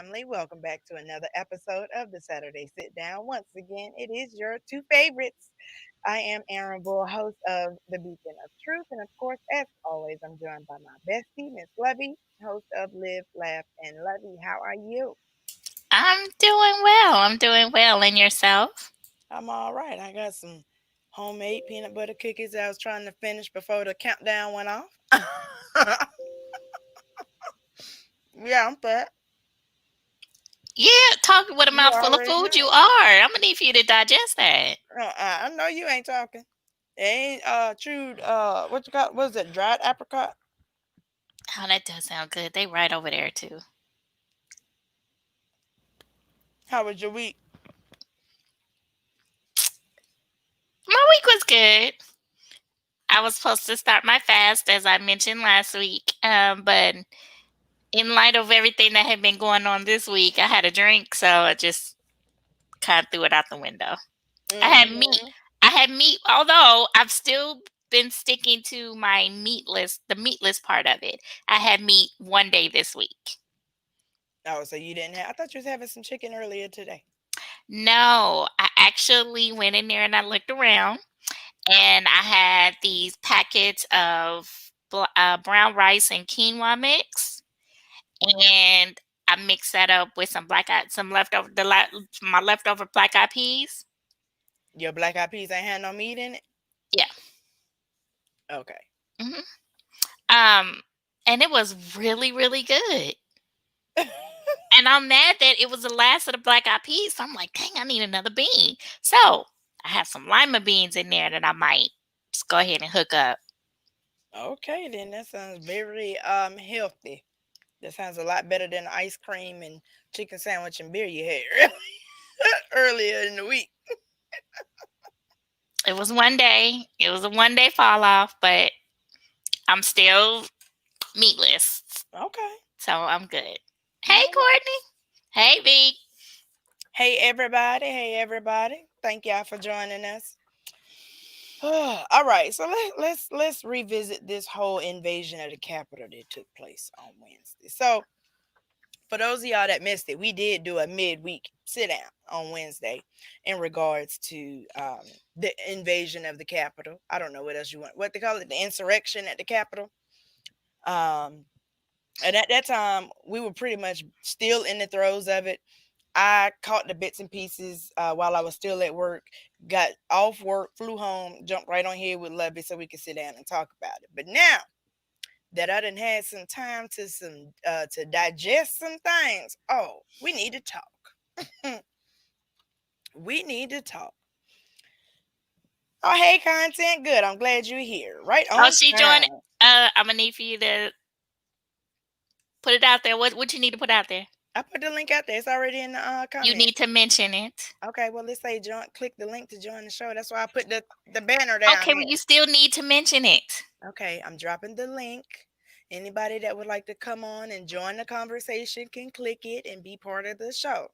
family. Welcome back to another episode of the Saturday Sit Down. Once again, it is your two favorites. I am Aaron Bull, host of The Beacon of Truth. And of course, as always, I'm joined by my bestie, Miss Lovey, host of Live, Laugh, and Lovey. How are you? I'm doing well. I'm doing well. And yourself? I'm all right. I got some homemade peanut butter cookies that I was trying to finish before the countdown went off. Yeah, I'm fat. Yeah, talking with a You mouthful of already food, you know. are. I'm gonna need for you to digest that. I know you ain't talking. It ain't chewed what you got? What is it? Dried apricot? Oh, that does sound good. They right over there too. How was your week? My week was good. I was supposed to start my fast as I mentioned last week, but in light of everything that had been going on this week, I had a drink, so I just kind of threw it out the window. I had meat. Mm-hmm. I had meat, although I've still been sticking to my meatless, the meatless part of it. I had meat one day this week. Oh, so you didn't have? I thought you was having some chicken earlier today. No, I actually went in there and I looked around and I had these packets of brown rice and quinoa mix, and I mixed that up with some leftover, my leftover black eyed peas. Your black eyed peas ain't had no meat in it. Yeah. Okay. hmm Um, and it was really, really good. And I'm mad that it was the last of the black eyed peas. So I'm like, dang, I need another bean. So I have some lima beans in there that I might just go ahead and hook up. Okay, then that sounds very healthy. That sounds a lot better than the ice cream and chicken sandwich and beer you had earlier in the week. It was one day. It was a one day fall off, but I'm still meatless. Okay. So I'm good. Hey, All right. Courtney. Hey, V. Hey everybody. Hey everybody. Thank y'all for joining us. All right, so let's revisit this whole invasion of the Capitol that took place on Wednesday. So for those of y'all that missed it, we did do a midweek sit down on Wednesday in regards to the invasion of the Capitol. I don't know what else you want. What they call it, the insurrection at the Capitol. Um, and at that time, we were pretty much still in the throes of it. I caught the bits and pieces while I was still at work, got off work, flew home, jumped right on here with Lovey so we could sit down and talk about it. But now that I done had some time to digest some things, oh, we need to talk. We need to talk. Oh, hey, content, good. I'm glad you're here. Right Oh, on she joined. time. I'm gonna need for you to put it out there. What you need to put out there? I put the link out there. It's already in the You need comments. to mention it. Okay, well, let's say join. Click the link to join the show. That's why I put the banner down Okay, well, there. you still need to mention it. Okay, I'm dropping the link. Anybody that would like to come on and join the conversation can click it and be part of the show.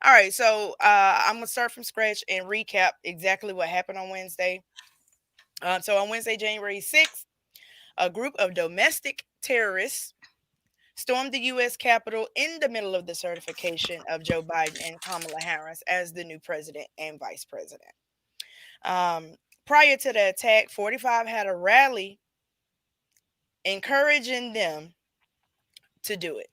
All right, so I'm gonna start from scratch and recap exactly what happened on Wednesday. So on Wednesday, January 6th, a group of domestic terrorists stormed the U.S. Capitol in the middle of the certification of Joe Biden and Kamala Harris as the new president and vice president. Um, Prior to the attack, 45 had a rally encouraging them to do it.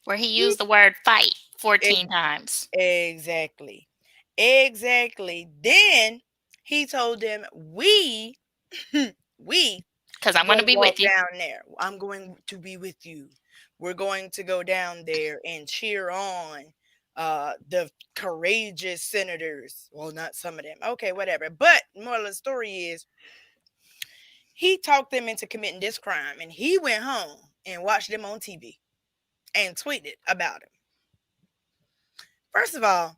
Where he He- used the word fight 14 ex- times. Exactly. Exactly. Then he told them, we Because I'm gonna gonna be walk with you. down there. I'm going to be with you. We're going to go down there and cheer on the courageous senators. Well, not some of them. Okay, whatever. But moral of the story is he talked them into committing this crime and he went home and watched them on TV and tweeted about him. First of all,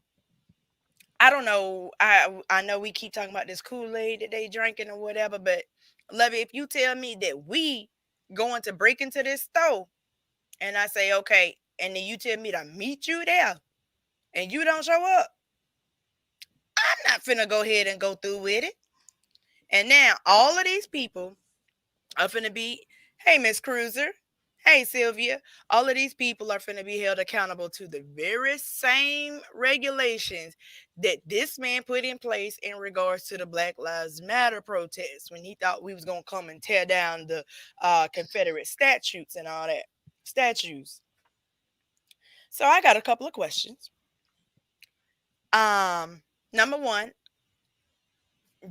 I don't know. I know we keep talking about this Kool-Aid that they drinking or whatever, but Levy, if you tell me that we going to break into this store and I say, okay, and then you tell me to meet you there and you don't show up, I'm not finna go ahead and go through with it. And now all of these people are finna be, hey, Miss Cruiser. Hey, Sylvia, all of these people are going to be held accountable to the very same regulations that this man put in place in regards to the Black Lives Matter protests when he thought we was going to come and tear down the Confederate statutes and all that statues. So I got a couple of questions. Number one,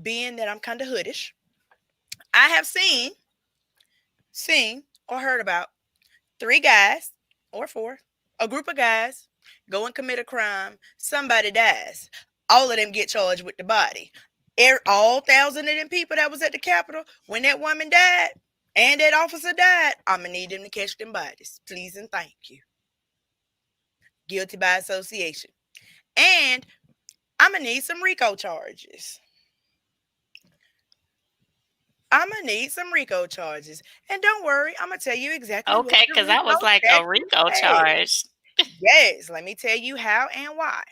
being that I'm kind of hoodish, I have seen or heard about 3 guys or 4, a group of guys go and commit a crime, somebody dies. All of them get charged with the body. All 1,000 of them people that was at the Capitol, when that woman died and that officer died, I'm going to need them to catch them bodies. Please and thank you. Guilty by association. And I'm going to need some RICO charges. I'm going to need some RICO charges. And don't worry, I'm going to tell you exactly what Okay, the because that was RICO like a statute RICO says. charge. Yes, let me tell you how and why.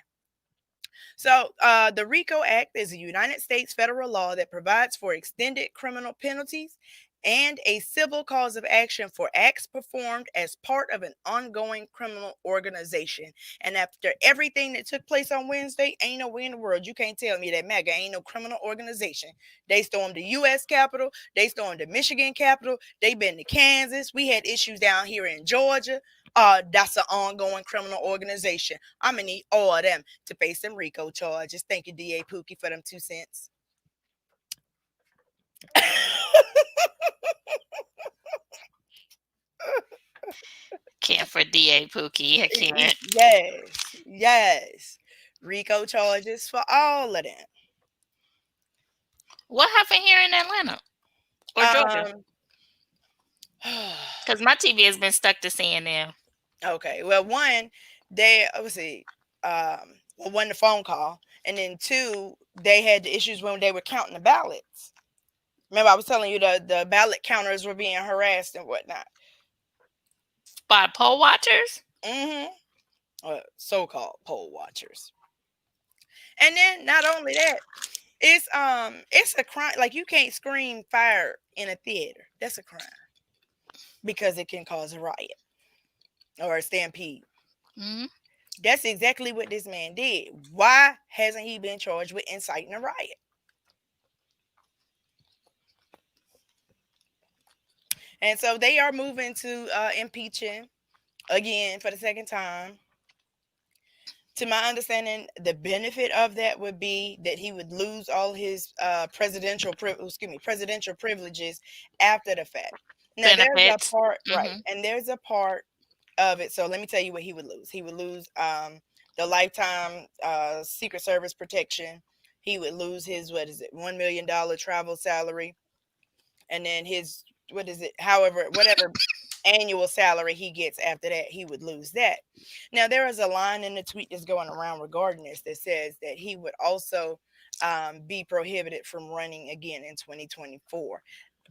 So, the RICO Act is a United States federal law that provides for extended criminal penalties and a civil cause of action for acts performed as part of an ongoing criminal organization. And after everything that took place on Wednesday, ain't no way in the world you can't tell me that MAGA ain't no criminal organization. They stormed the U.S. Capitol. They stormed the Michigan Capitol. They been to Kansas. We had issues down here in Georgia. That's an ongoing criminal organization. I'm gonna need all of them to face some RICO charges. Thank you, DA Pookie, for them 2 cents. Can't for DA Pookie. I can't. Yes. RICO charges for all of them. What happened here in Atlanta or Georgia? Because my TV has been stuck to CNN. Okay. Well, one, they let's see, one the phone call, and then 2, they had the issues when they were counting the ballots. Remember, I was telling you the ballot counters were being harassed and whatnot. By poll watchers? So-called poll watchers. And then not only that, it's a crime. Like, you can't scream fire in a theater. That's a crime because it can cause a riot or a stampede. Mm-hmm. That's exactly what this man did. Why hasn't he been charged with inciting a riot? And so they are moving to impeach him again for the second time. To my understanding, the benefit of that would be that he would lose all his presidential privileges after the fact. Now, there's a Benefits. part, right, Mm-hmm. and there's a part of it. So let me tell you what he would lose. He would lose the lifetime Secret Service protection. He would lose his $1 million travel salary, and then his whatever annual salary he gets after that, he would lose that. Now, there is a line in the tweet that's going around regarding this that says that he would also be prohibited from running again in 2024.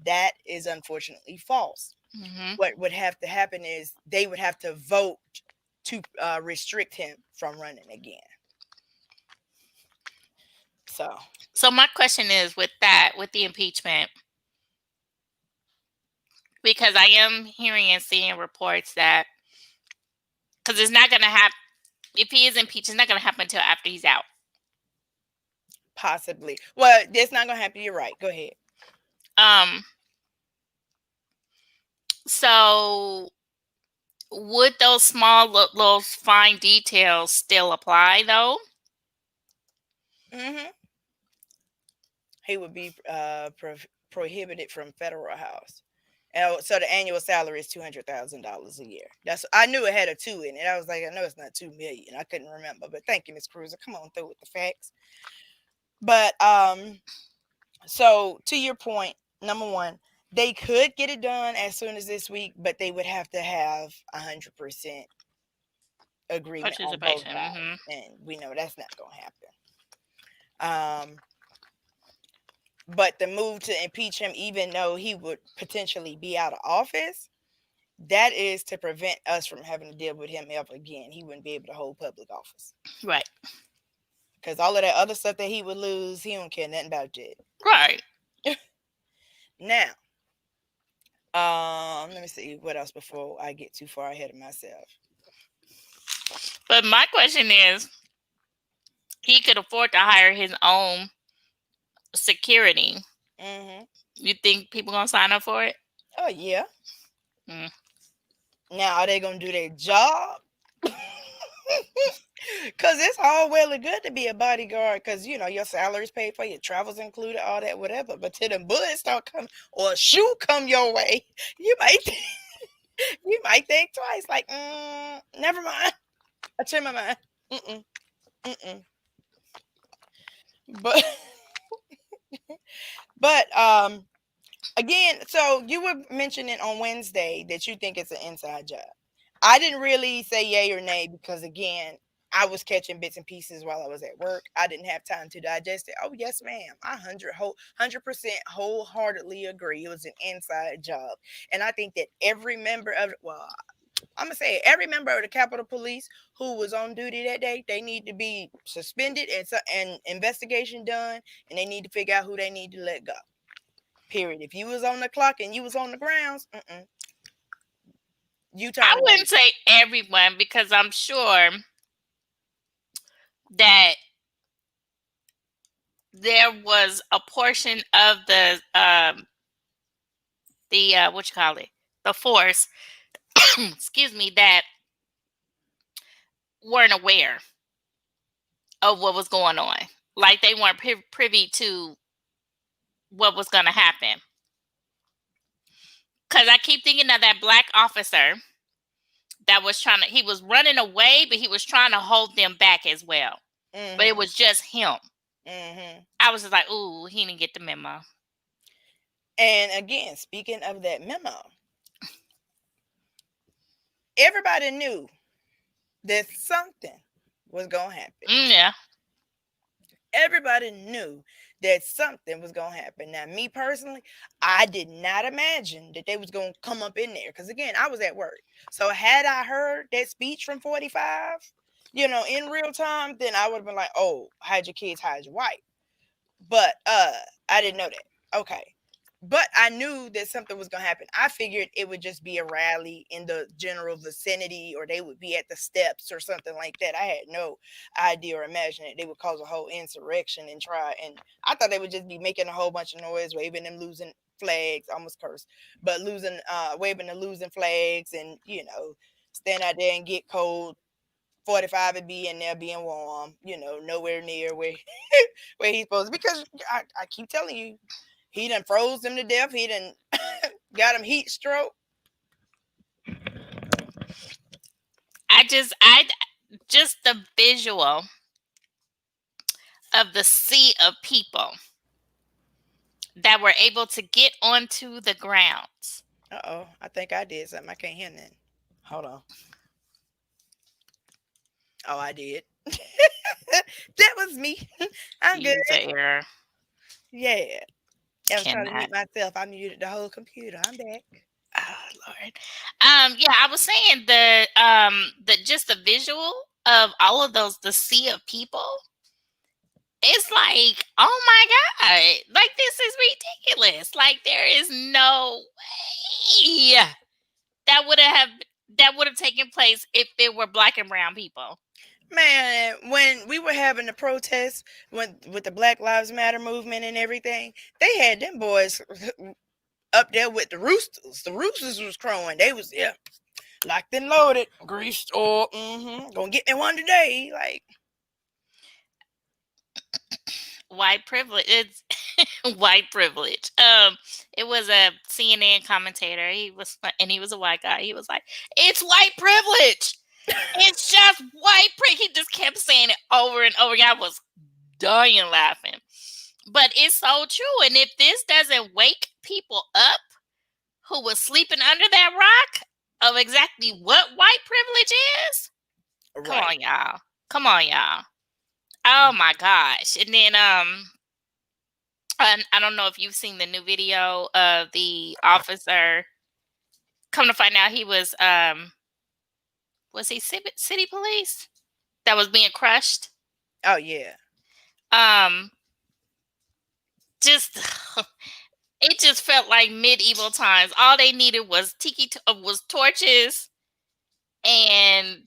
That is unfortunately false. Mm-hmm. What would have to happen is they would have to vote to restrict him from running again. So my question is with the impeachment, because I am hearing and seeing reports that, because it's not going to happen, if he is impeached, it's not going to happen until after he's out. Possibly. Well, that's not going to happen. You're right. Go ahead. So would those small little fine details still apply though? Mm-hmm. He would be prohibited from federal house. So the annual salary is $200,000 a year. I knew it had a 2 in it. I was like, I know it's not 2 million. I couldn't remember, but thank you, Miss Cruiser. Come on through with the facts. But so to your point, number one, they could get it done as soon as this week, but they would have to have 100% agreement on both sides, Mm-hmm. and we know that's not going to happen. But the move to impeach him, even though he would potentially be out of office, that is to prevent us from having to deal with him ever again. He wouldn't be able to hold public office. Right. Because all of that other stuff that he would lose, he don't care nothing about that. Right. Now, Let me see what else before I get too far ahead of myself. But my question is, he could afford to hire his own security. Hmm. You think people gonna sign up for it? Oh yeah. Mm. Now are they gonna do their job? Cause it's all well and good to be a bodyguard, cause you know your salary's paid for, your travels included, all that, whatever. But till the bullets start coming or a shoe come your way, you might you might think twice. Like, never mind. I change my mind. Mm-mm, mm-mm. But but again, so you were mentioning on Wednesday that you think it's an inside job. I didn't really say yay or nay because again, I was catching bits and pieces while I was at work. I didn't have time to digest it. Oh yes, ma'am. I 100% wholeheartedly agree. It was an inside job, and I think that every member of I'm gonna say it, every member of the Capitol Police who was on duty that day, they need to be suspended and investigation done, and they need to figure out who they need to let go. Period. If you was on the clock and you was on the grounds, you I terminated. wouldn't say everyone because I'm sure that there was a portion of the what you call it, the force, excuse me, that weren't aware of what was going on. Like they weren't privy to what was going to happen. Because I keep thinking of that black officer that was he was running away, but he was trying to hold them back as well. But it Mm-hmm. was just him. Mm-hmm. I was just like, ooh, he didn't get the memo. And again, speaking of that memo, everybody knew that something was gonna happen. Yeah. Everybody knew that something was gonna happen. Now, me personally, I did not imagine that they was gonna come up in there because again, I was at work. So had I heard that speech from 45, in real time, then I would have been like, "Oh, hide your kids, hide your wife." But I didn't know that. Okay. But I knew that something was gonna happen. I figured it would just be a rally in the general vicinity, or they would be at the steps or something like that. I had no idea or imagine that they would cause a whole insurrection and try. And I thought they would just be making a whole bunch of noise, waving and losing flags, almost cursed, but waving and losing flags, and stand out there and get cold. 45 would be in there being warm, nowhere near where where he's supposed to. Because I keep telling you, he done froze them to death. He done got him heat stroke. I just the visual of the sea of people that were able to get onto the grounds. Uh-oh, I think I did something. I can't hear nothing. Hold on. Oh, I did. That was me. I'm good. User error. Yeah. I was trying to Cannot. mute myself. I muted the whole computer. I'm back. Oh Lord. Yeah, I was saying the just the visual of all of those, the sea of people. It's like, oh my God, like this is ridiculous. Like there is no way that would have taken place if it were black and brown people. Man, when we were having the protests with the Black Lives Matter movement and everything, they had them boys up there with the roosters. The roosters was crowing. They was locked and loaded, greased, or gonna get me one today. Like, White privilege. It's white privilege. It was a CNN commentator. He was a white guy. He was like, "It's white privilege. It's just white privilege." He just kept saying it over and over again. I was dying laughing. But it's so true. And if this doesn't wake people up who was sleeping under that rock of exactly what white privilege is, come right. on, y'all. Come on, y'all. Oh my gosh. And then I don't know if you've seen the new video of the officer. Come to find out he was he city police that was being crushed? Oh yeah. Um just It just felt like medieval times. All they needed was was torches and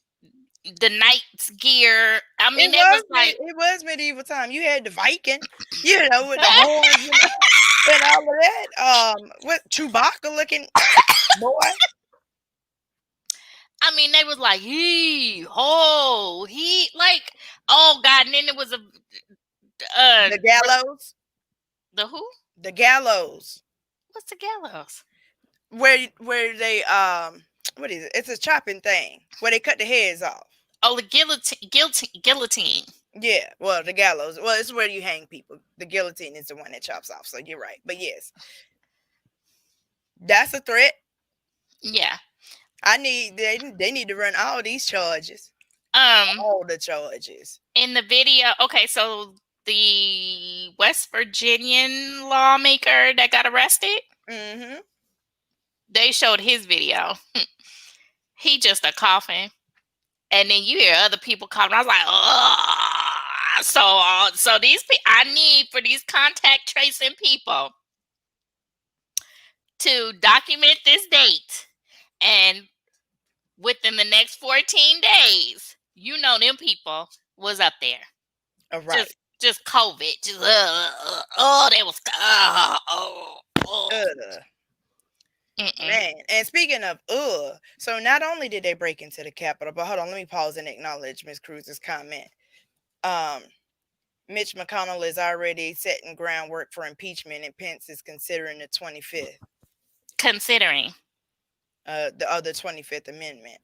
the knight's gear. I mean, they was like, It was medieval time. You had the Viking, with the horns and all of that. What Chewbacca looking boy? I mean, they was like, he, like, oh God. And then there was The gallows. the who? The gallows. What's the gallows? Where they what is it? It's a chopping thing where they cut the heads off. Oh, the guillotine. Yeah, well, the gallows. Well, it's where you hang people. The guillotine is the one that chops off. So you're right. But yes, that's a threat. Yeah. They need to run all these charges. Um, All the charges. in the video, okay, so the West Virginian lawmaker that got arrested, Mm-hmm. they showed his video. He just a coughing, and then you hear other people coughing. I was like, oh, so I need for these contact tracing people to document this date, and within the next 14 days, them people was up there. All right. Just COVID. Just they was Man, and speaking of so not only did they break into the Capitol, but hold on, let me pause and acknowledge Ms. Cruz's comment. Mitch McConnell is already setting groundwork for impeachment, and Pence is considering the 25th. Considering. The other 25th Amendment.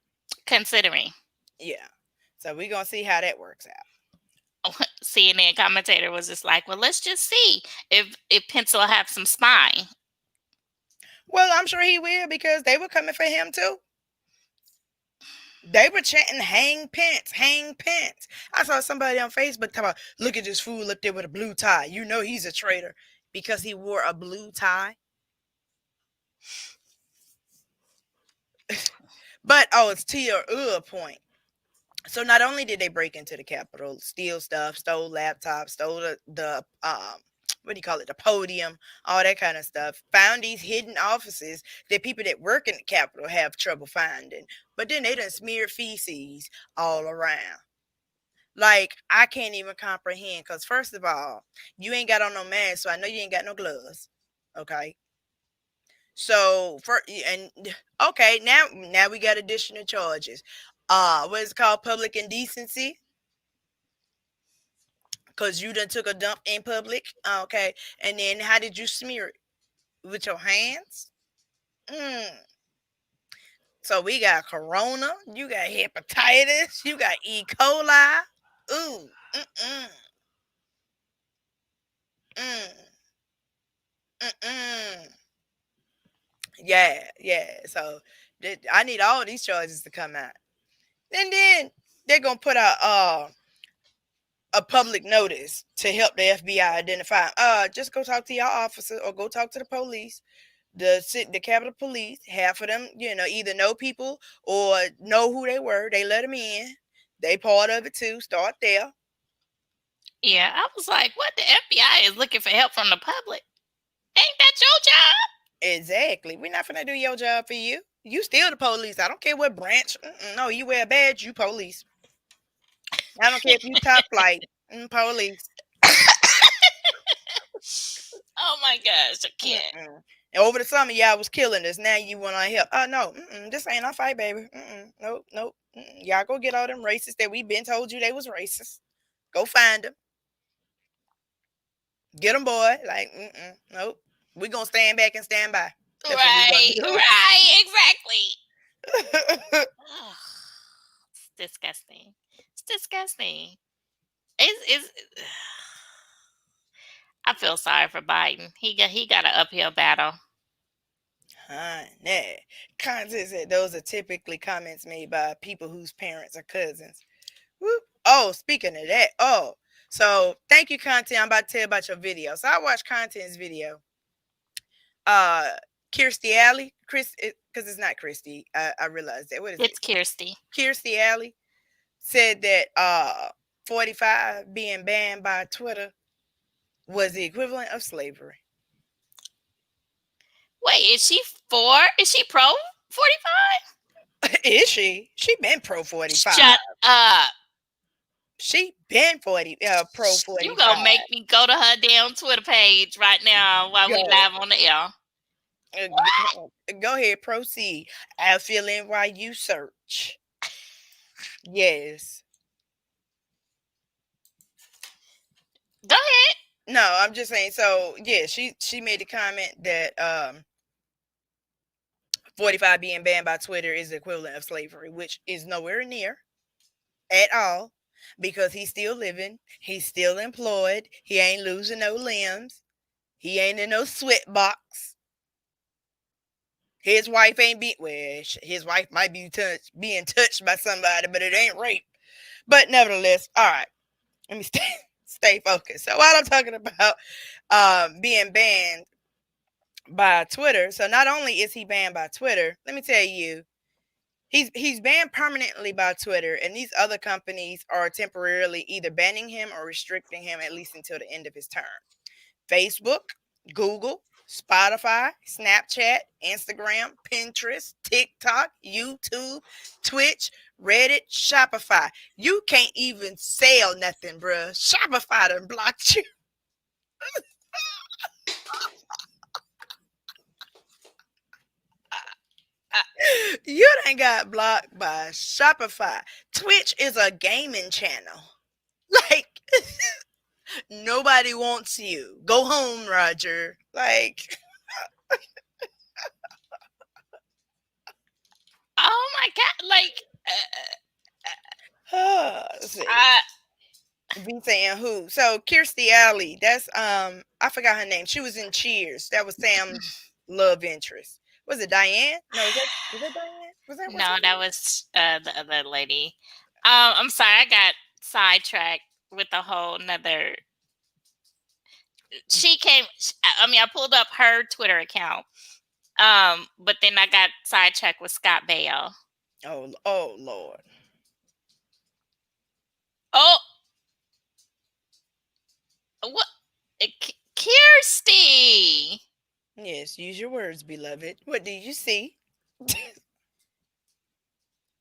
Considering. Yeah. So we're gonna see how that works out. CNN commentator was just like, well, let's just see if Pence will have some spine. Well, I'm sure he will, because they were coming for him too. They were chanting, hang Pence, hang Pence. I saw somebody on Facebook talk about, look at this fool up there with a blue tie. You know he's a traitor because he wore a blue tie. But, it's to your point. So not only did they break into the Capitol, steal stuff, stole laptops, stole the what do you call it, the podium, all that kind of stuff, found these hidden offices that people that work in the Capitol have trouble finding. But then they done smeared feces all around. Like, I can't even comprehend, because first of all, you ain't got on no mask, so I know you ain't got no gloves. Okay. So now we got additional charges. What is it called? Public indecency. Because you done took a dump in public. Okay. And then how did you smear it? With your hands? So we got corona. You got hepatitis. You got E. coli. Ooh. Yeah. So I need all these charges to come out. And then they're going to put out a public notice to help the FBI identify. Just go talk to your officer or go talk to the police. The Capitol Police, half of them, either know people or know who they were. They let them in. They part of it too. Start there. Yeah, I was like, what? The FBI is looking for help from the public? Ain't that your job? Exactly. We're not gonna do your job for you. You still the police. I don't care what branch. No, you wear a badge, you police. I don't care if you top flight. Police. Oh my gosh, I can't. And over the summer, y'all was killing us. Now you want our help. No, this ain't our fight, baby. Nope. Y'all go get all them racists that we been told you they was racist. Go find them. Get them, boy. Like, nope. We gonna stand back and stand by. That's right, exactly. It's disgusting. It's disgusting. It's I feel sorry for Biden. He got an uphill battle. Nah. Content said those are typically comments made by people whose parents are cousins. Whoop. Oh, speaking of that. Oh, so thank you, Content. I'm about to tell you about your video. So I watched Content's video. Kirstie Alley, because it's not Christy. I realized that. What is it? It's Kirstie. Kirstie Alley said that 45 being banned by Twitter was the equivalent of slavery. Wait, is she for? Is she pro 45? Is she? She been pro 45. Shut up. She been pro You 45. gonna make me go to her damn Twitter page right now while we Go. live on the air. Go ahead, proceed. I'll fill in while you search. Yes. Go ahead. No, I'm just saying. So yeah, she made the comment that 45 being banned by Twitter is the equivalent of slavery, which is nowhere near at all, because he's still living, he's still employed, he ain't losing no limbs, he ain't in no sweat box. His wife ain't his wife might be being touched by somebody, but it ain't rape. But nevertheless, all right, let me stay focused. So while I'm talking about being banned by Twitter, so not only is he banned by Twitter, let me tell you, he's banned permanently by Twitter, and these other companies are temporarily either banning him or restricting him at least until the end of his term. Facebook, Google, Spotify, Snapchat, Instagram, Pinterest, TikTok, YouTube, Twitch, Reddit, Shopify. You can't even sell nothing, bruh. Shopify done blocked you. You done got blocked by Shopify. Twitch is a gaming channel. Like, nobody wants you. Go home, Roger. Like, Oh my god! Like, let's see. Be saying who? So Kirstie Alley. That's I forgot her name. She was in Cheers. That was Sam's love interest. Was it Diane? No, was that Diane? Was that no, that was the other lady. I'm sorry, I got sidetracked with a whole nother. She came. I mean, I pulled up her Twitter account, but then I got sidetracked with Scott Baio. Oh Lord. Oh, what? Kirsty. Yes, use your words, beloved. What do you see?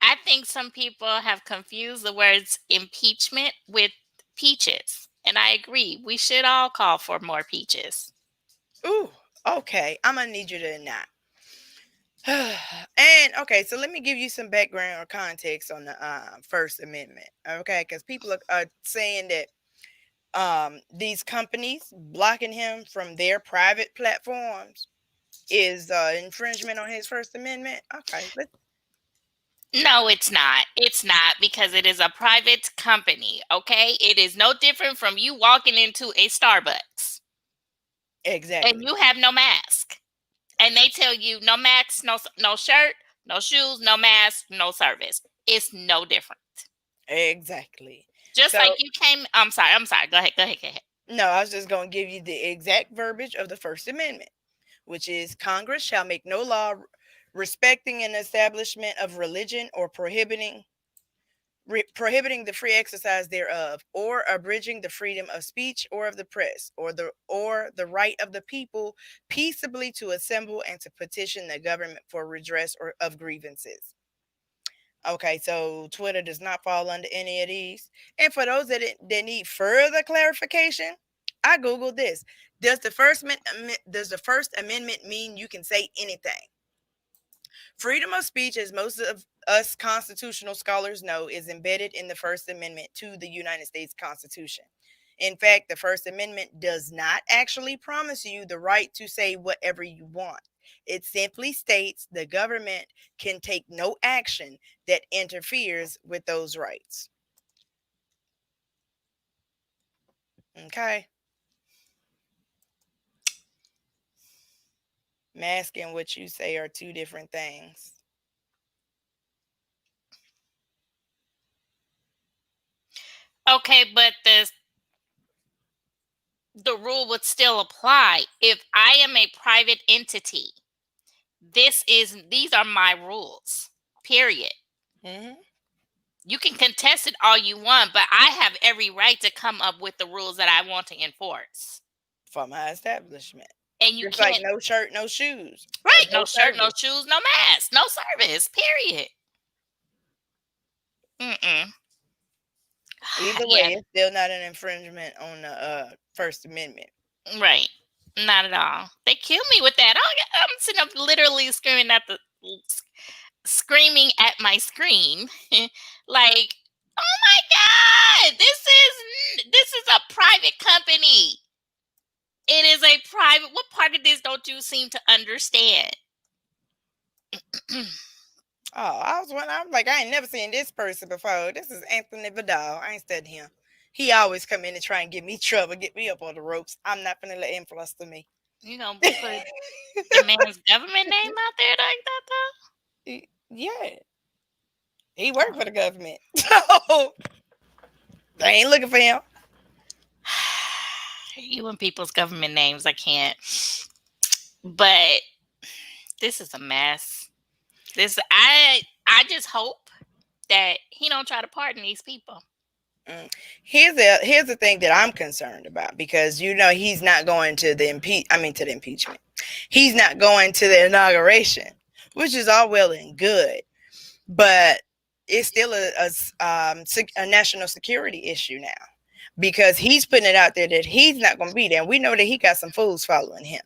I think some people have confused the words impeachment with peaches. And I agree. We should all call for more peaches. Ooh, okay. I'm gonna need you to not. And okay, so let me give you some background or context on the First Amendment. Okay, because people are saying that these companies blocking him from their private platforms is infringement on his First Amendment. Okay, No, it's not. It's not, because it is a private company, okay? It is no different from you walking into a Starbucks exactly. and you have no mask. And they tell you no mask, no shirt, no shoes, no mask, no service. It's no different. Exactly. Just So, like you came. I'm sorry. Go ahead. no, I was just going to give you the exact verbiage of the First Amendment, which is Congress shall make no law respecting an establishment of religion or prohibiting the free exercise thereof, or abridging the freedom of speech or of the press, or the right of the people peaceably to assemble and to petition the government for redress or of grievances. Okay, so Twitter does not fall under any of these. And for those that need further clarification, I googled this. Does the First Amendment mean you can say anything? Freedom of speech, as most of us constitutional scholars know, is embedded in the First Amendment to the United States Constitution. In fact, the First Amendment does not actually promise you the right to say whatever you want. It simply states the government can take no action that interferes with those rights. Okay. Mask and what you say are two different things. Okay, but the rule would still apply. If I am a private entity, these are my rules. Period. Mm-hmm. You can contest it all you want, but I have every right to come up with the rules that I want to enforce. For my establishment. and you It's like can't. no shirt, no shoes. Or Right, no no shirt, no service. shoes, no mask, no service. Period. Mm-mm. Either way, Yeah, it's still not an infringement on the First Amendment. right. Not at all. They kill me with that. I'm sitting up literally screaming at my screen, like, "Oh my god, this is a private company. It is a private. What part of this don't you seem to understand?" I'm like, I ain't never seen this person before. This is Anthony Vidal. I ain't studying him. He always come in and try and get me trouble, get me up on the ropes. I'm not gonna let him fluster me. You know, put the man's government name out there like that, Yeah, he worked for the government, so they ain't looking for him. You and people's government names, I can't. But this is a mess. I just hope that he don't try to pardon these people. Here's the thing that I'm concerned about, because he's not going to the impeachment. He's not going to the inauguration, which is all well and good, but it's still a national security issue now, because he's putting it out there that he's not going to be there. And we know that he got some fools following him.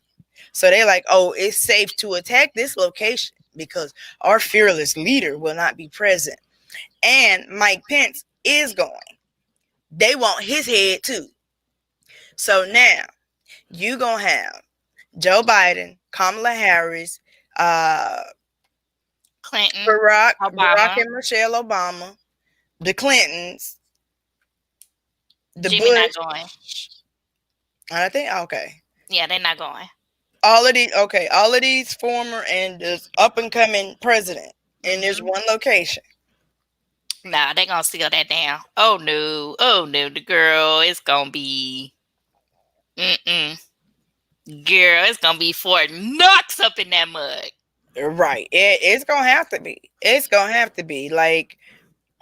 So they're like, oh, it's safe to attack this location because our fearless leader will not be present. And Mike Pence is going. They want his head too. So now you going to have Joe Biden, Kamala Harris, Clinton, Barack Obama, and Michelle Obama, the Clintons, the Jimmy not Bush. going. I think, okay. Yeah, they're not going. All of these former and this up and coming president in this one location. Nah, they're gonna seal that down. Oh no, the girl, it's gonna be girl, it's gonna be Fort Knox up in that mud. Right. It's gonna have to be. It's gonna have to be. Like,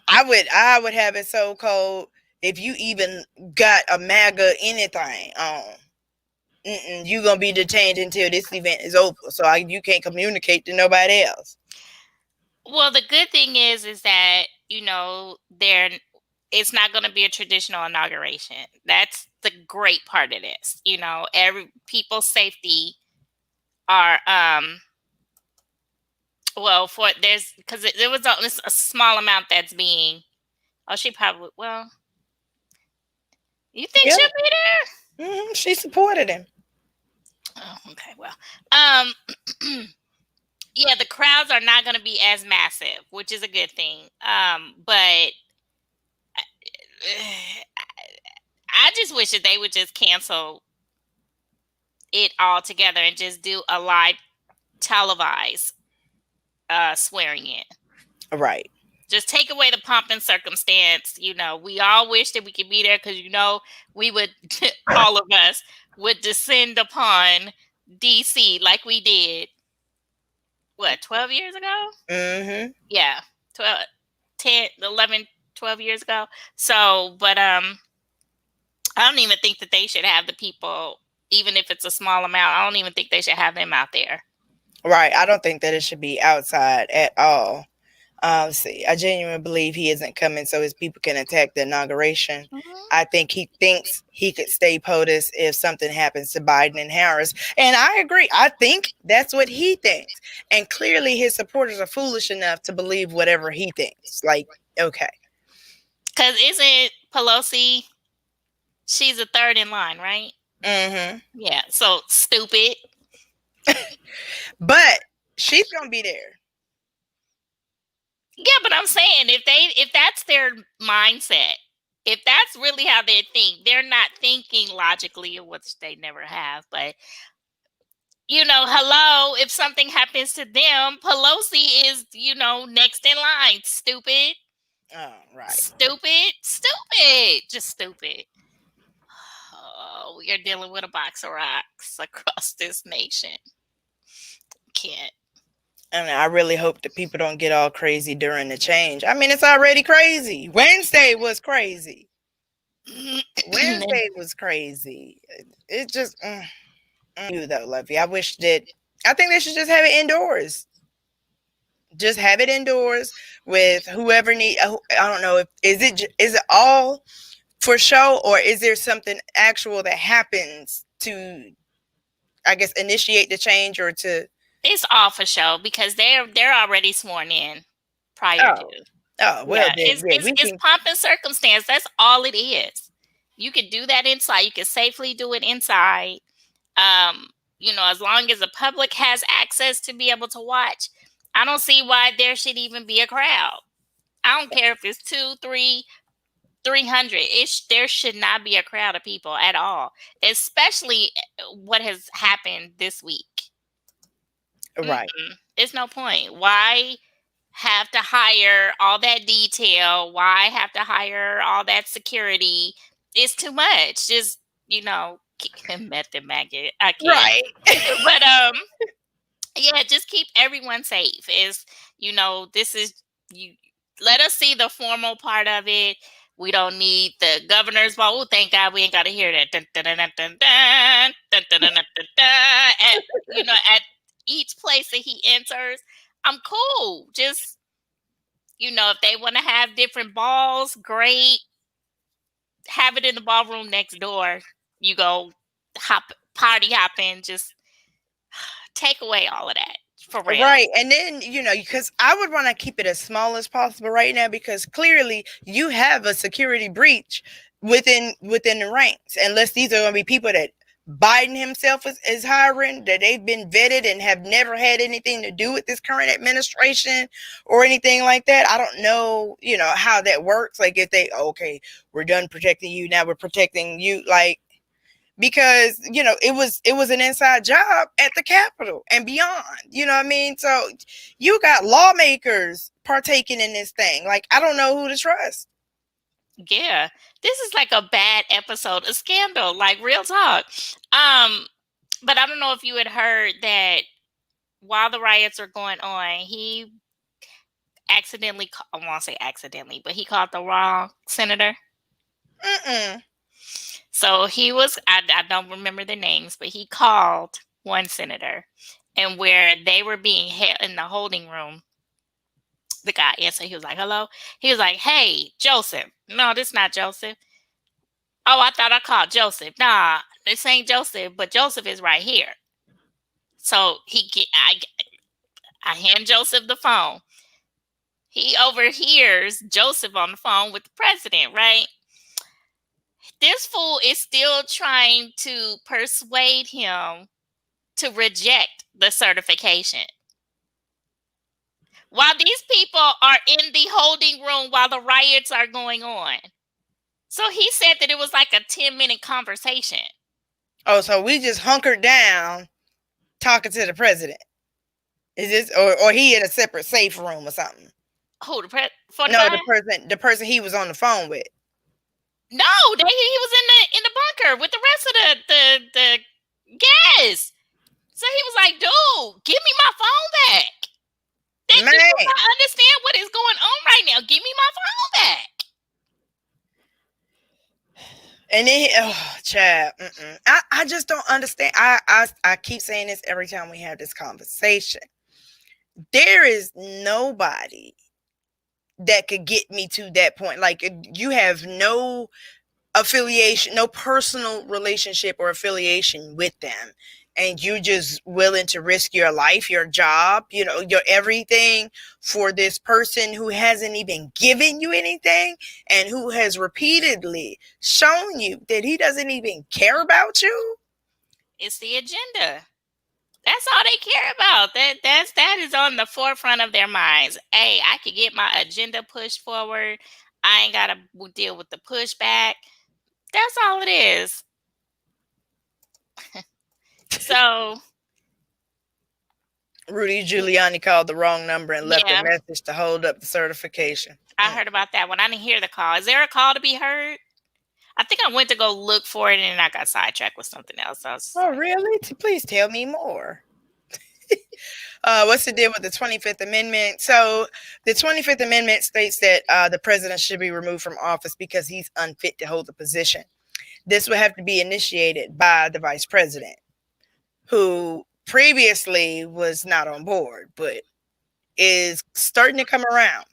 I would have it so cold if you even got a MAGA anything on. You gonna be detained until this event is over, so you can't communicate to nobody else. Well, the good thing is that it's not going to be a traditional inauguration. That's the great part of this. Every people's safety are because there was a small amount that's being. Oh, she probably You think she'll be there? She supported him. Oh, okay. Well, yeah, the crowds are not going to be as massive, which is a good thing. But I just wish that they would just cancel it altogether and just do a live televised swearing in. Right. Just take away the pomp and circumstance. We all wish that we could be there because, we would, all of us would descend upon DC like we did, 12 years ago? Mm-hmm. Yeah, 12 years ago. So, but I don't even think that they should have the people, even if it's a small amount, I don't even think they should have them out there. Right. I don't think that it should be outside at all. See, I genuinely believe he isn't coming so his people can attack the inauguration. Mm-hmm. I think he thinks he could stay POTUS if something happens to Biden and Harris. And I agree. I think that's what he thinks. And clearly his supporters are foolish enough to believe whatever he thinks. Like, okay. Because isn't Pelosi, she's a third in line, right? Mm-hmm. Yeah, so stupid. But she's going to be there. Yeah, but I'm saying if that's their mindset, if that's really how they think, they're not thinking logically, which they never have. But hello, if something happens to them, Pelosi is next in line. Stupid. Oh, right. Stupid, just stupid. Oh, we are dealing with a box of rocks across this nation. Can't. And I really hope that people don't get all crazy during the change. I mean, it's already crazy. Wednesday was crazy. Wednesday was crazy. It just... You though, Lovey. I think they should just have it indoors. Just have it indoors with whoever need. I don't know if is it all for show, or is there something actual that happens to, I guess, initiate the change or to? It's all for show because they're already sworn in prior Oh, to. well, Yeah, then yeah, we it's can. pomp and circumstance. That's all it is. You could do that inside. You can safely do it inside. Um, as long as the public has access to be able to watch, I don't see why there should even be a crowd. I don't care if it's 2, 3, 300. There should not be a crowd of people at all, especially what has happened this week. Right. It's no point. Why have to hire all that detail? Why have to hire all that security? It's too much. Just, method maggot. I can't. Right. But yeah, just keep everyone safe. This is you let us see the formal part of it. We don't need the governor's ball. Oh, thank God we ain't got to hear that. Dun, dun, dun, dun, dun, dun, dun, dun, dun, dun, dun. At each place that he enters, I'm cool. Just, if they want to have different balls, great. Have it in the ballroom next door. You go party hopping, just take away all of that. For real. Right. And then, because I would want to keep it as small as possible right now, because clearly you have a security breach within the ranks, unless these are going to be people that Biden himself is hiring, that they've been vetted and have never had anything to do with this current administration or anything like that. I don't know, how that works. Like if okay, we're done protecting you, now we're protecting you. Like, because it was an inside job at the Capitol and beyond, you know what I mean? So you got lawmakers partaking in this thing. Like, I don't know who to trust. Yeah, this is like a bad episode of Scandal, like real talk. But I don't know if you had heard that while the riots are going on, he accidentally, I won't say accidentally, but he called the wrong senator. So he was, I don't remember the names, but he called one senator, and where they were being held in the holding room, the guy answered. He was like, "Hello." He was like, "Hey, Joseph." No, this is not Joseph. Oh, I thought I called Joseph. Nah, this ain't Joseph, but Joseph is right here. So I hand Joseph the phone. He overhears Joseph on the phone with the president, right? This fool is still trying to persuade him to reject the certification. While these people are in the holding room while the riots are going on. So he said that it was like a 10-minute conversation. Oh, so we just hunkered down talking to the president. Is this or he in a separate safe room or something? Who, the person he was on the phone with. No, he was in the bunker with the rest of the guests. So he was like, "Dude, give me my phone back. Do you not understand what is going on right now? Give me my phone back." And then, Chad, I just don't understand. I keep saying this every time we have this conversation. There is nobody that could get me to that point. Like, you have no affiliation, no personal relationship or affiliation with them, and you're just willing to risk your life, your job, your everything for this person who hasn't even given you anything, and who has repeatedly shown you that he doesn't even care about you. It's the agenda. That's all they care about. That is on the forefront of their minds. Hey, I could get my agenda pushed forward. I ain't got to deal with the pushback. That's all it is. So Rudy Giuliani called the wrong number and left a message to hold up the certification. I heard about that one. I didn't hear the call. Is there a call to be heard? I think I went to go look for it and I got sidetracked with something else. Really? Please tell me more. What's the deal with the 25th Amendment? So the 25th Amendment states that the president should be removed from office because he's unfit to hold the position. This would have to be initiated by the vice president. who previously was not on board, but is starting to come around.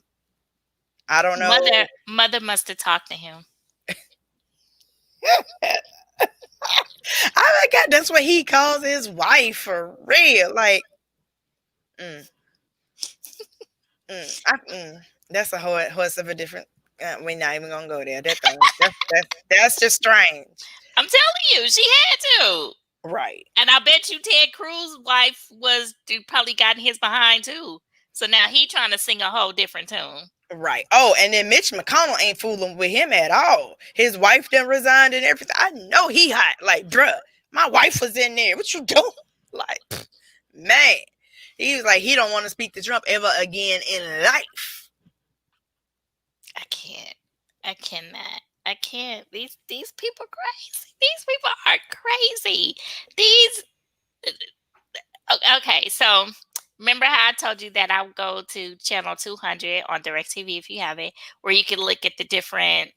I don't know. Mother must have talked to him. I God, that's what he calls his wife for real. Like, mm, that's a whole horse of a different. We're not even gonna go there. That thing, that's just strange, I'm telling you, she had to. right? And I bet you Ted Cruz's wife was probably gotten his behind too. So now he trying to sing a whole different tune. Right. Oh, and then Mitch McConnell ain't fooling with him at all. His wife done resigned and everything. I know he hot. Like, bruh, my wife was in there. What you doing? Like, man. He was like, he don't want to speak to Trump ever again in life. I can't. I cannot. I can't. These people are crazy. These people are crazy. These okay, so remember how I told you that I would go to channel 200 on DirecTV if you have it, where you can look at the different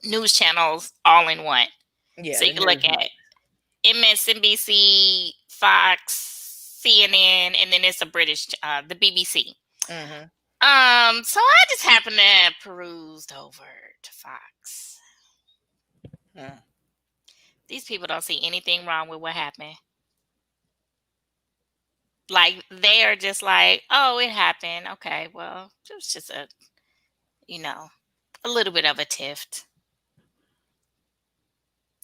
news channels all in one. Yeah. So you can look at MSNBC, Fox, CNN, and then it's a British, the BBC. Mm-hmm. So I just happened to have perused over to Fox. These people don't see anything wrong with what happened. Like, they are just like, oh, it happened. Okay, well, it was just a little bit of a tiff.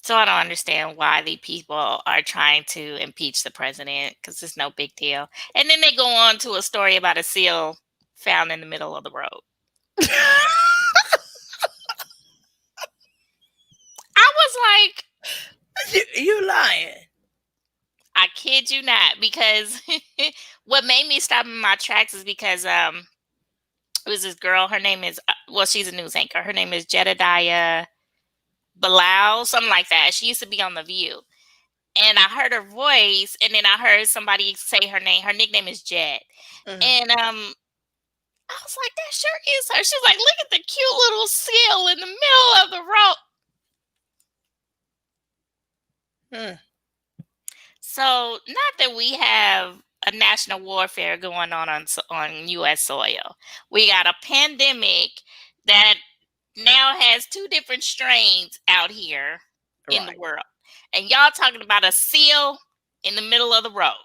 So I don't understand why the people are trying to impeach the president, because it's no big deal. And then they go on to a story about a seal found in the middle of the road. I was like, you lying. I kid you not, because what made me stop in my tracks is because it was this girl. Her name is she's a news anchor. Her name is Jedediah Bilal, something like that. She used to be on The View, and I heard her voice, and then I heard somebody say her name. Her nickname is Jed, and I was like, that sure is her. She was like, look at the cute little seal in the middle of the road. So, not that we have a national warfare going on U.S. soil. We got a pandemic that now has 2 different strains out here in the world. And y'all talking about a seal in the middle of the road.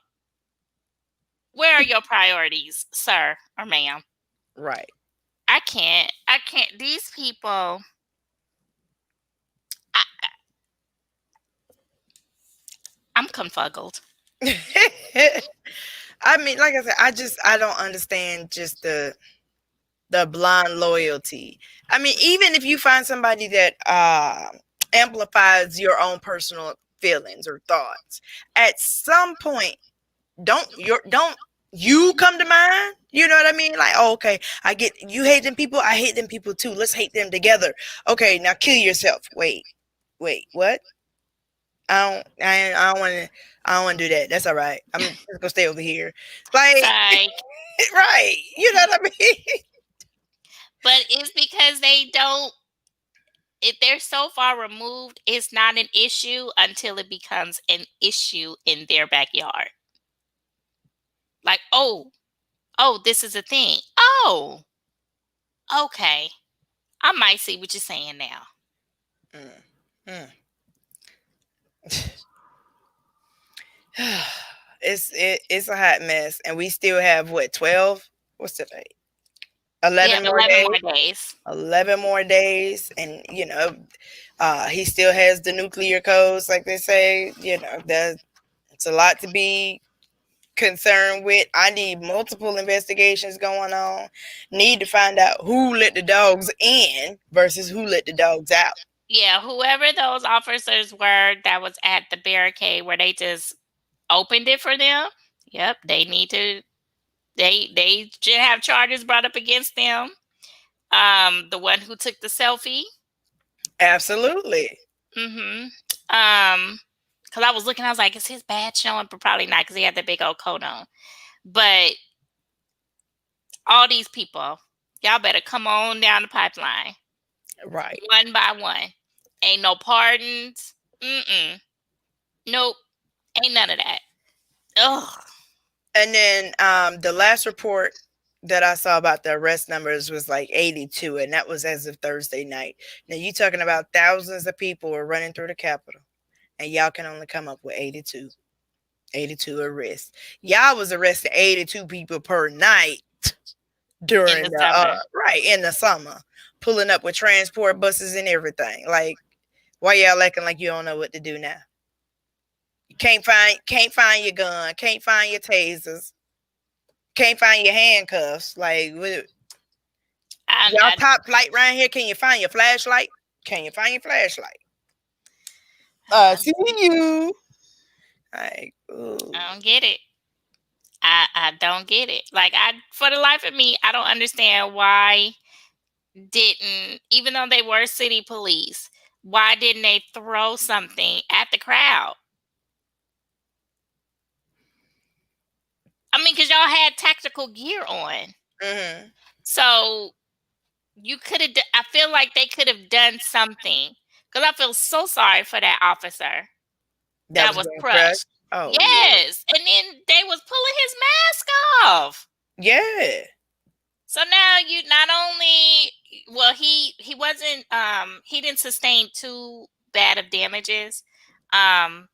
Where are your priorities, sir or ma'am? Right. I can't. These people... I'm confuggled. I mean, like I said, I don't understand just the blind loyalty. I mean, even if you find somebody that amplifies your own personal feelings or thoughts, at some point, don't you come to mind? You know what I mean? Like, oh, okay, I get you hate them people. I hate them people too. Let's hate them together. Okay, now kill yourself. Wait, what? I don't want to do that. That's all right. I'm just gonna stay over here. Like, right. You know what I mean? But it's because they don't. If they're so far removed, it's not an issue until it becomes an issue in their backyard. Like, oh, this is a thing. Oh, okay. I might see what you're saying now. It's a hot mess, and we still have what 12? What's today? 11 more days. 11 more days, and he still has the nuclear codes, like they say. It's a lot to be concerned with. I need multiple investigations going on. Need to find out who let the dogs in versus who let the dogs out. Yeah, whoever those officers were that was at the barricade where they just opened it for them. Yep, they need to. They should have charges brought up against them. The one who took the selfie. Absolutely. Because I was looking, I was like, is his badge showing? But probably not, because he had the big old coat on. But all these people, y'all better come on down the pipeline. Right. One by one. Ain't no pardons. Nope. Ain't none of that. Ugh. And then the last report that I saw about the arrest numbers was like 82, and that was as of Thursday night. Now you talking about thousands of people are running through the Capitol, and y'all can only come up with 82. 82 arrests. Y'all was arresting 82 people per night during In the the summer. right in the summer, pulling up with transport buses and everything. Like, why y'all acting like you don't know what to do now? You can't find your gun, can't find your tasers, can't find your handcuffs. Like, y'all top flight right here. Can you find your flashlight? Can you find your flashlight? See you. Like, ooh. I don't get it. I don't get it. Like, for the life of me, I don't understand why didn't, even though they were city police, why didn't they throw something at the crowd? I mean, because y'all had tactical gear on. Mm-hmm. So you could have, I feel like they could have done something. Because I feel so sorry for that officer that was crushed. Oh, yes. Yeah. And then they was pulling his mask off. Yeah. So now you not only, well, he wasn't, he didn't sustain too bad of damages. Because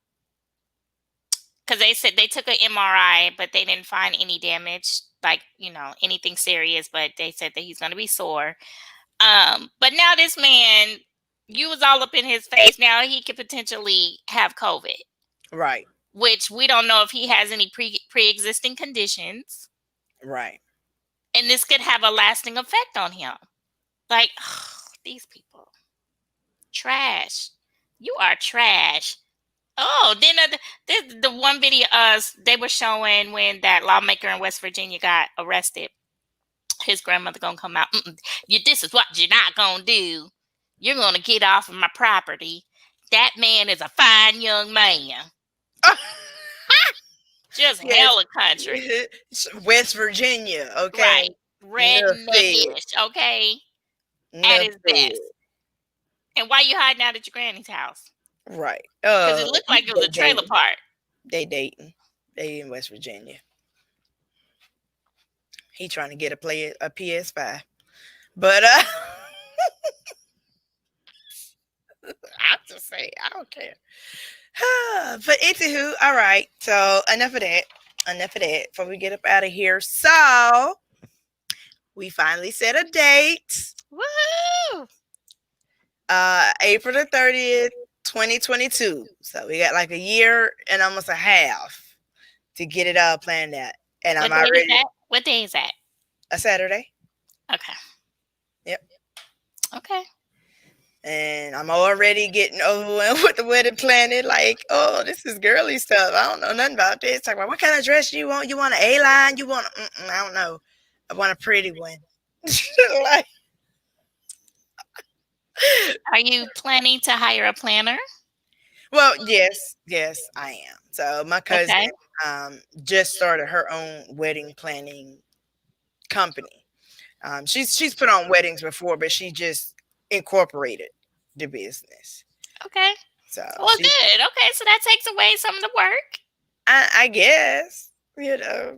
they said they took an MRI, but they didn't find any damage, like, anything serious, but they said that he's going to be sore. But now this man, you was all up in his face. Now he could potentially have COVID. Right. Which we don't know if he has any pre-existing conditions. Right. And this could have a lasting effect on him. Like, these people. Trash. You are trash. Oh, then the one video they were showing when that lawmaker in West Virginia got arrested. His grandmother gonna come out. This is what you're not gonna do. You're gonna get off of my property. That man is a fine young man. Just hella country. West Virginia, okay. Right. Redneck-ish, okay. At his best. And why you hiding out at your granny's house? Right. Because it looked like it was a trailer park. They dating. They in West Virginia. He trying to get a PS5. But I'll just say, I don't care. But anywho, all right. So enough of that. Before we get up out of here. So we finally set a date. Woo! April the 30th, 2022. So we got like a year and almost a half to get it all planned out. And I'm already. What day is that? A Saturday. Okay. Yep. Okay. And I'm already getting overwhelmed with the wedding planning. Like, oh, this is girly stuff. I don't know nothing about this. Talk about what kind of dress you want. You want an A-line? You want? I don't know. I want a pretty one. Like, are you planning to hire a planner? Well, yes, I am. So my cousin just started her own wedding planning company. She's put on weddings before, but she just incorporated the business. Okay. So good. Okay, so that takes away some of the work. I guess, but I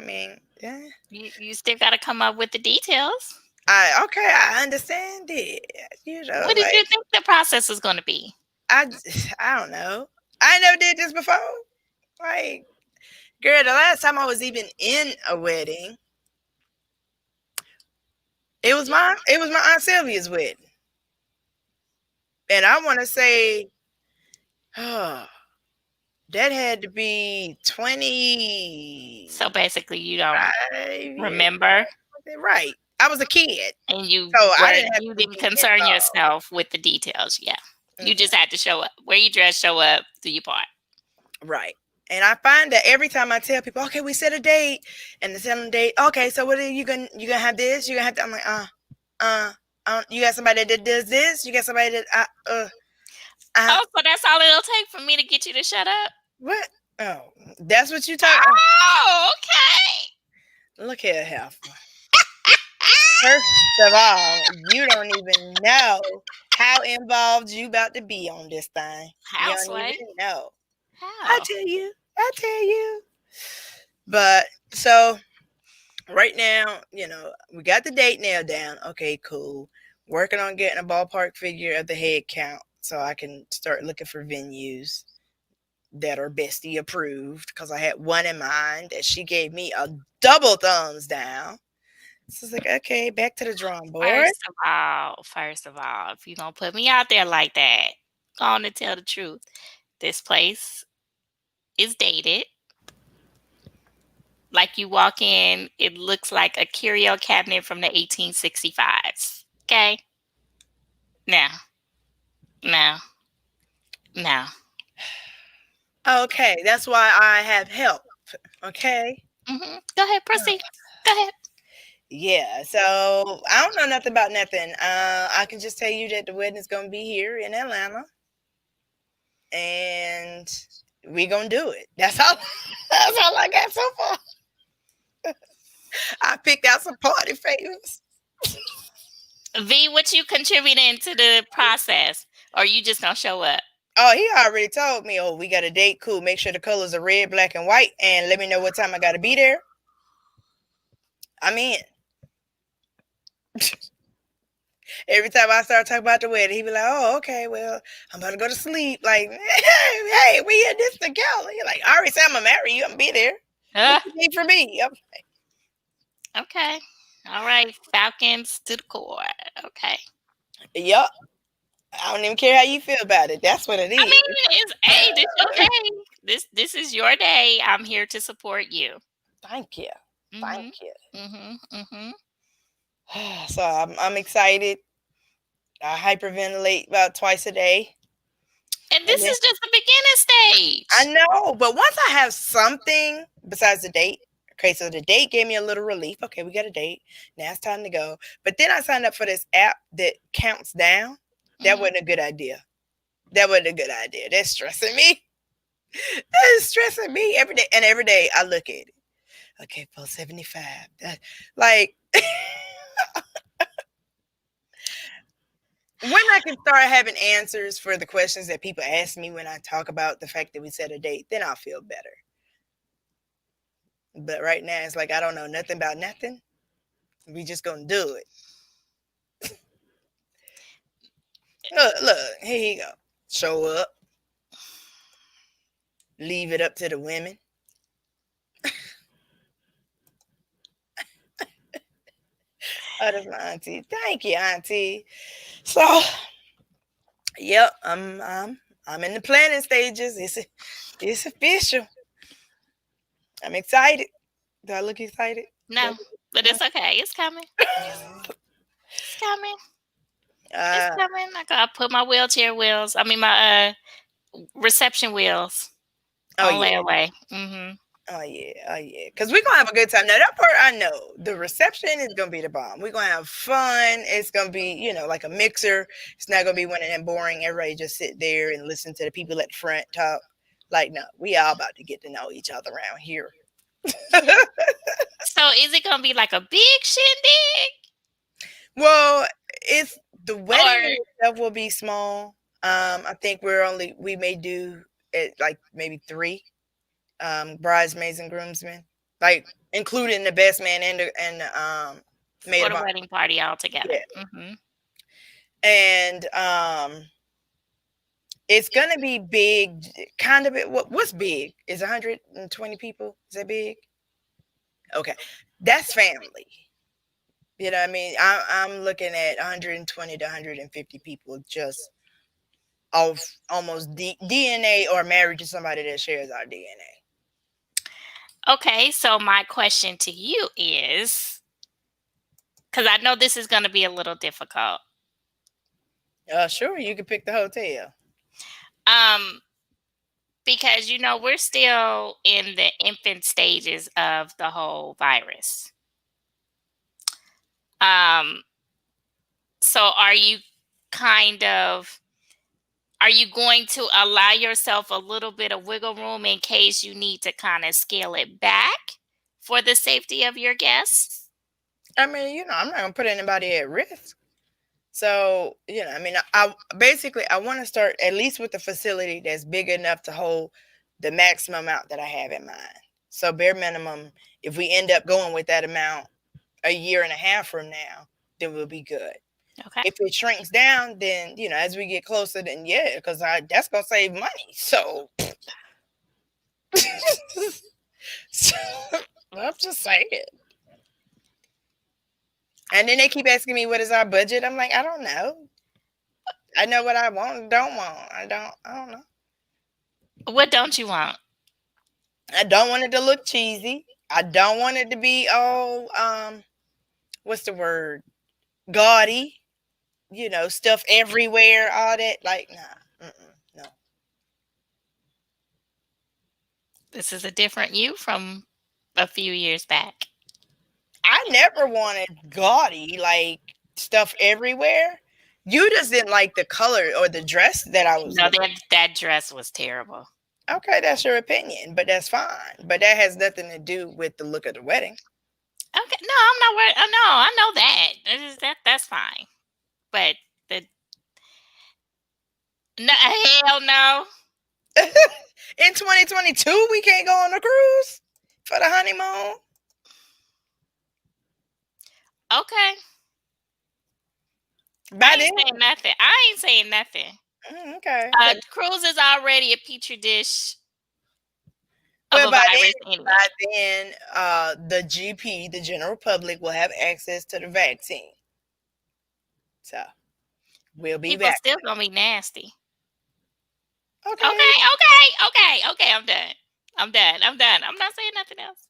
mean, yeah. You still got to come up with the details. I understand it. What did you think the process was going to be? I don't know. I never did this before. Like, girl, the last time I was even in a wedding, it was my Aunt Sylvia's wedding, and I want to say, that had to be 20. So basically, you don't remember, right? I was a kid, and you didn't concern yourself with the details. Yeah, you just had to show up. Wear your dress, show up, do your part. Right. And I find that every time I tell people, okay, we set a date, and they set a date. Okay, so what are you gonna have this? You gonna have to? I'm like, you got somebody that does this? You got somebody that oh, so that's all it'll take for me to get you to shut up? What? Oh, that's what you talking? Oh, okay. Look here, Heifer. First of all, you don't even know how involved you about to be on this thing. Houseway. You don't even know. I How? tell you. I tell you. But so right now, we got the date nailed down. Okay, cool. Working on getting a ballpark figure of the head count so I can start looking for venues that are bestie approved because I had one in mind that she gave me a double thumbs down. So it's like, okay, back to the drawing board. First of all, if you gonna put me out there like that, go on and tell the truth. This place is dated. Like you walk in, it looks like a curio cabinet from the 1865s. Okay? Now, now, now. Okay, that's why I have help. Okay. Go ahead, proceed. Go ahead. Yeah, so I don't know nothing about nothing. I can just tell you that the wedding is gonna be here in Atlanta, and we gonna do it. That's all. That's all I got so far. I picked out some party favors. V, what you contributing to the process? Or you just gonna show up? Oh, he already told me. Oh, we got a date. Cool. Make sure the colors are red, black, and white, and let me know what time I gotta be there. I'm in. Every time I start talking about the wedding, he be like, "Oh, okay, well, I'm about to go to sleep." Like, hey, we in this together. You're like, I already said I'm gonna marry you. I'm gonna be there. What Uh, you need from me? okay. All right. Falcons to the core. Okay. Yup. I don't even care how you feel about it. That's what it I is. mean, it's hey, this your day. This is your day. I'm here to support you. Thank you. Thank Mhm. you. Mhm. Mhm. So I'm excited. I hyperventilate about twice a day. And And this then is just the beginning I stage. know, but once I have something besides the date, okay, so the date gave me a little relief. Okay, we got a date. Now it's time to go. But then I signed up for this app that counts down. That Mhm. wasn't a good idea. That wasn't a good idea. That's stressing me. That is stressing me every day. And every day I look at it. Okay, 475. Like when I can start having answers for the questions that people ask me when I talk about the fact that we set a date, then I'll feel better. But right now it's like I don't know nothing about nothing. We just gonna do it. Look, here you go. Show up, leave it up to the women. Oh, that's my auntie. Thank you, auntie. So, yep, I'm in the planning stages. It's official. I'm excited. Do I look excited? No, but No. it's okay. It's coming. It's coming. It's Uh, coming. I gotta put my wheelchair wheels. I mean my reception wheels oh on yeah. layaway. Mhm. Oh yeah, oh yeah. Because we're gonna have a good time. Now that part I know. The reception is gonna be the bomb. We're gonna have fun. It's gonna be, like a mixer. It's not gonna be one of them boring. Everybody just sit there and listen to the people at the front talk. Like, no, we all about to get to know each other around here. So is it gonna be like a big shindig? Well, it's the wedding Or itself will be small. I think we may do it like maybe three bridesmaids and groomsmen, like including the best man and maid for of the honor. wedding party altogether? Yeah, Mhm. and it's gonna be big. Kind of it. What's big? Is 120 people? Is that big? Okay, that's family. You know what I mean? I'm looking at 120 to 150 people just of almost DNA or married to somebody that shares our DNA. Okay, so my question to you is, because I know this is gonna be a little difficult. Sure, you can pick the hotel. Um, because we're still in the infant stages of the whole virus. Um, so kind of are you going to allow yourself a little bit of wiggle room in case you need to kind of scale it back for the safety of your guests? I mean, I'm not gonna put anybody at risk. So, I mean, I basically I want to start at least with a facility that's big enough to hold the maximum amount that I have in mind. So bare minimum, if we end up going with that amount a year and a half from now, then we'll be good. Okay. If it shrinks down, then as we get closer, then yeah, because that's gonna save money. So, so I'm just saying. And then they keep asking me what is our budget. I'm like, I don't know. I know what I want and don't want. I don't know. What don't you want? I don't want it to look cheesy. I don't want it to be all what's the word? Gaudy. Stuff everywhere, all that. Like, nah. No. This is a different you from a few years back. I never wanted gaudy, like stuff everywhere. You just didn't like the color or the dress that I was No, wearing. that dress was terrible. Okay, that's your opinion, but that's fine. But that has nothing to do with the look of the wedding. Okay, no, I'm not worried. No, I know that's fine. But the no, hell no. In 2022, we can't go on a cruise for the honeymoon. Okay, By I then, ain't saying nothing. I ain't saying nothing. okay. Cruise is already a petri dish of But a virus anyway. by then, the GP, the general public, will have access to the vaccine. So we'll be People back. still gonna be nasty. Okay. Okay. I'm done. I'm not saying nothing else.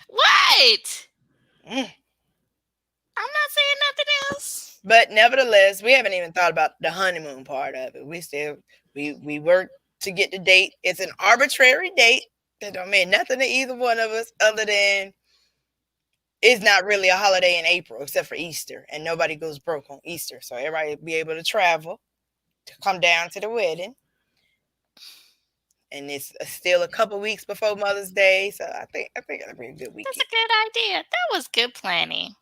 What? Mm. I'm not saying nothing else. But nevertheless, we haven't even thought about the honeymoon part of it. We work to get the date. It's an arbitrary date that don't mean nothing to either one of us other than it's not really a holiday in April except for Easter, and nobody goes broke on Easter. So everybody will be able to travel to come down to the wedding. And it's still a couple weeks before Mother's Day, so I think it'll be a good weekend. That's a good idea. That was good planning.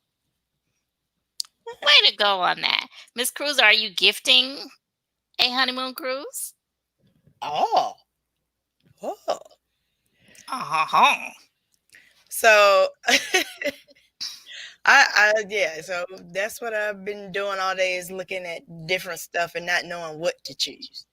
Way to go on that. Miss Cruz, are you gifting a honeymoon cruise? Oh. Uh-huh. So yeah, so that's what I've been doing all day is looking at different stuff and not knowing what to choose.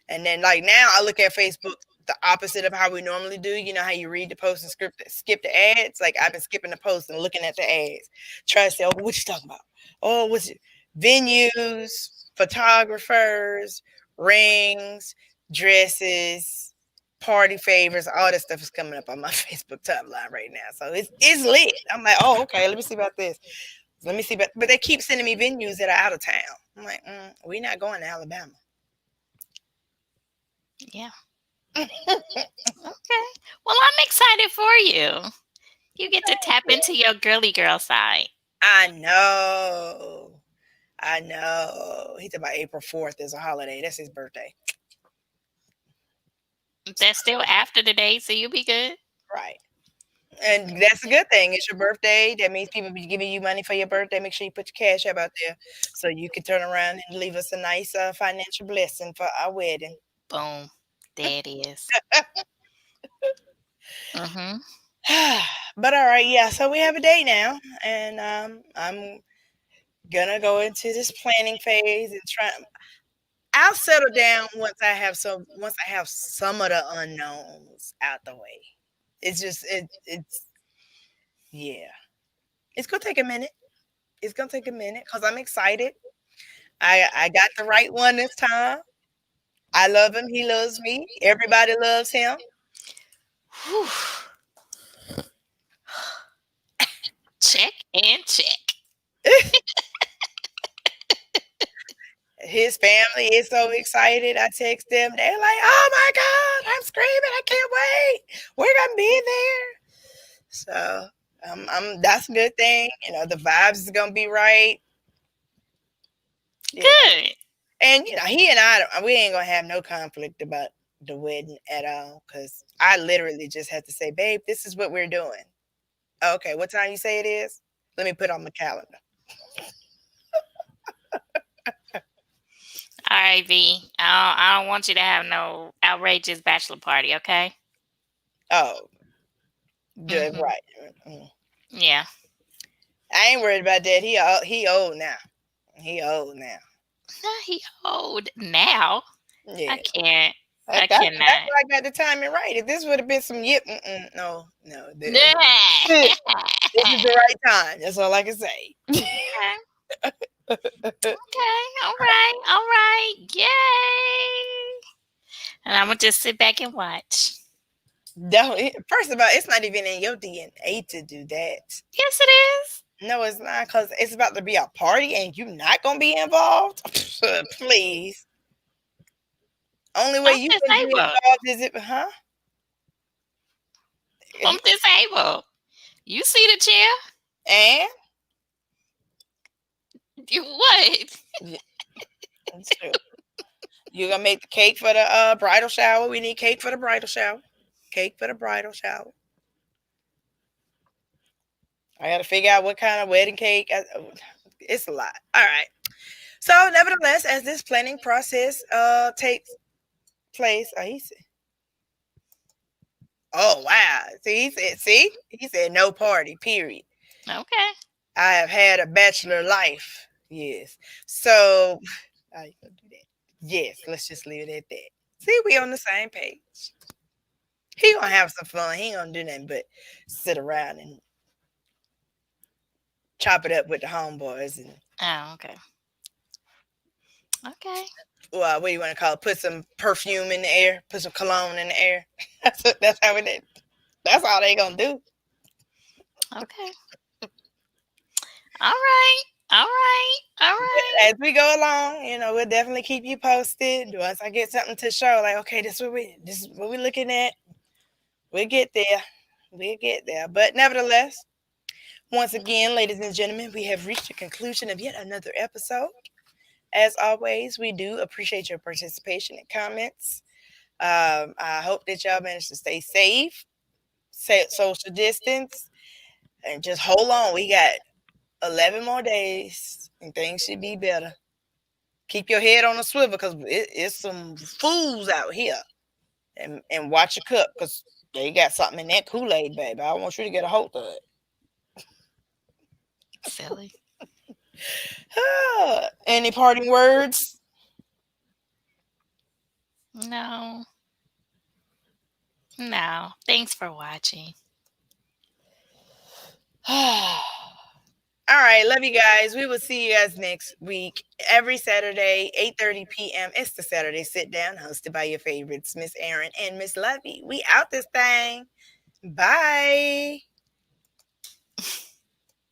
And then like now I look at Facebook the opposite of how we normally do. You know how you read the post and skip the ads? Like I've been skipping the post and looking at the ads. Try to say, oh, what you talking about? Oh, what's it? Venues, photographers, rings, dresses, party favors, all that stuff is coming up on my Facebook timeline right now. So it's lit. I'm like, oh, okay, let me see about this. Let me see about, but they keep sending me venues that are out of town. I'm like, we're not going to Alabama. Yeah. Okay. Well, I'm excited for you. You get to tap into your girly girl side. I know. He's talking about April 4th is a holiday. That's his birthday. That's still after the day, so you'll be good. Right. And that's a good thing. It's your birthday. That means people be giving you money for your birthday. Make sure you put your cash up out there so you can turn around and leave us a nice financial blessing for our wedding. Boom. There it is. Mm-hmm. But all right, yeah. So we have a day now, and I'm gonna go into this planning phase and try. I'll settle down once I have some of the unknowns out the way. It's just it's yeah. It's gonna take a minute. It's gonna take a minute because I'm excited. I got the right one this time. I love him. He loves me. Everybody loves him. Whew. Check and check. His family is so excited. I text them. They're like, "Oh my God, I'm screaming! I can't wait. We're gonna be there." So that's a good thing. The vibes is gonna be right. Good. And he and we ain't gonna have no conflict about the wedding at all. Cause I literally just had to say, "Babe, this is what we're doing." Okay, what time you say it is? Let me put on my calendar. baby. I don't want you to have no outrageous bachelor party, okay? Oh, do it Mhm. right. Yeah. I ain't worried about that. He old now. He old now. He old now. I Yeah. can't. That's I that's cannot. why I got the timing right. If this would have been some yip, no, no. Okay. This is the right time. That's all I can say. Okay. All right. All right. Yay. And I'm gonna just sit back and watch. First of all, it's not even in your DNA to do that. Yes, it is. No, it's not, because it's about to be a party and you're not gonna be involved. Please. Only way I'm you can be disabled. involved is if, huh? I'm disabled. You see the chair? And You what? it's true. You're gonna make the cake for the bridal shower. We need cake for the bridal shower. Cake for the bridal shower. I got to figure out what kind of wedding cake. It's a lot. All right. So, nevertheless, as this planning process takes place, oh wow. He said no party. Period. Okay. I have had a bachelor life. Yes. So, how you gonna do that? Yes. Let's just leave it at that. See, we on the same page. He gonna have some fun. He ain't gonna do nothing but sit around and chop it up with the homeboys and Oh, okay. Okay. what do you want to call it? Put some perfume in the air, put some cologne in the air. That's how it is. That's all they gonna do. Okay. All right. All right. All right. As we go along, we'll definitely keep you posted. Once I get something to show, like, okay, this is what we're looking at. We'll get there. We'll get there. But nevertheless, once again, ladies and gentlemen, we have reached the conclusion of yet another episode. As always, we do appreciate your participation and comments. I hope that y'all managed to stay safe, social distance, and just hold on. We got 11 more days and things should be better. Keep your head on a swivel because it's some fools out here. And watch your cup because they got something in that Kool-Aid, baby. I want you to get a hold of it. Silly. Any parting words? No. No. Thanks for watching. All right, love you guys. We will see you guys next week. Every Saturday, 8:30 p.m. It's the Saturday Sit Down, hosted by your favorites, Miss Erin and Miss Lovey. We out this thing. Bye.